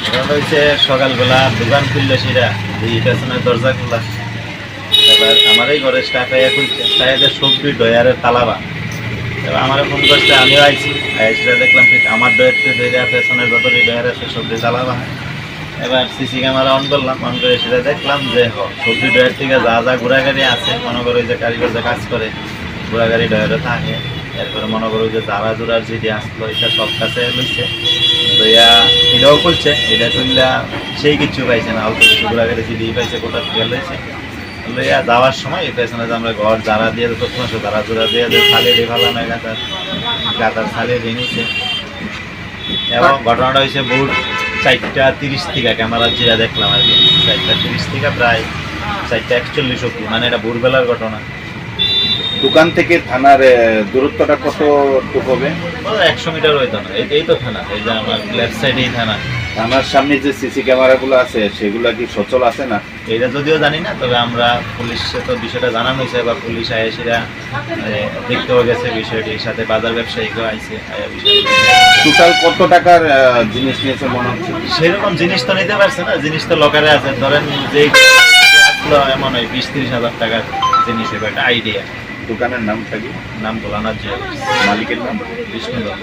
ঘটনাটা হচ্ছে সকালবেলা দোকান খুললো সেটা এই পেছনের দরজা খোলা। এবার আমার এই ঘরের স্টাফে খুলছে তাইদের সবজি ডয়ারের তালাবা। এবার আমার ফোন করছে, আমিও আইছি, সেটা দেখলাম ঠিক আমার ডয়ারতে ধরে পেছনের যতটি ডয়ার আছে সবজি তালাবা। এবার সিসি ক্যামেরা অন করলাম, অন করে সেটা দেখলাম যে সবজি ডয়ার থেকে যা যা ঘোরাগাড়ি আছে মনে করো যে কারিগর যে কাজ করে ঘোরাগাড়ি ডয়ারে থাকে। এরপরে মনে করো যে জারা জোড়ার যেটি আসলো এটা সব কাছে লইছে, লইয়া এটাও খুলছে। এটা খুললা সেই কিছু পাইছে না, অল্প কিছু ঘোরাগাড়ি যেটি পাইছে কোথা থেকে লইছে। লইয়া যাওয়ার সময় এই পেছনে যে আমরা ঘর জারা দিয়ে প্রথম জারা জোড়া দিয়ে যে থালিয়ে দিয়ে ভালো না গাতার গাতার থালিয়ে দিয়ে নিচ্ছে। এবং ঘটনাটা হয়েছে ভোর 4:30 থেকে ক্যামেরা যেটা দেখলাম আর কি, 4:30 থেকে প্রায় 4:41 অব্দি, মানে এটা ভোরবেলার ঘটনা। দোকান থেকে থানার দূরত্বটা কতটুকু হবে? 100 মিটার হইতো না। এই তো থানা, এই যে আমার লেফট সাইডেই থানা। থানার সামনে যে সিসি ক্যামেরাগুলো আছে সেগুলো কি সচল আছে না? এটা যদিও জানি না, তবে আমরা পুলিশে তো বিষয়টা জানানো হয়েছে বা পুলিশ আয়েসিরা দেখতেও গেছে বিষয়টির সাথে, বাজার ব্যবসায়ীকেও আইসে টোটাল কত টাকার জিনিস নিয়েছে মনে হচ্ছে? সেরকম জিনিস তো নিতে পারছে না, জিনিস তো লকারে আছে। ধরেন যে আসলো এমন ওই 20-30 হাজার টাকার জিনিস, একটা আইডিয়া। দোকানের নামটা কি? নাম গোলানাথ জুয়েল, মালিকের নাম বিষ্ণু দত্ত।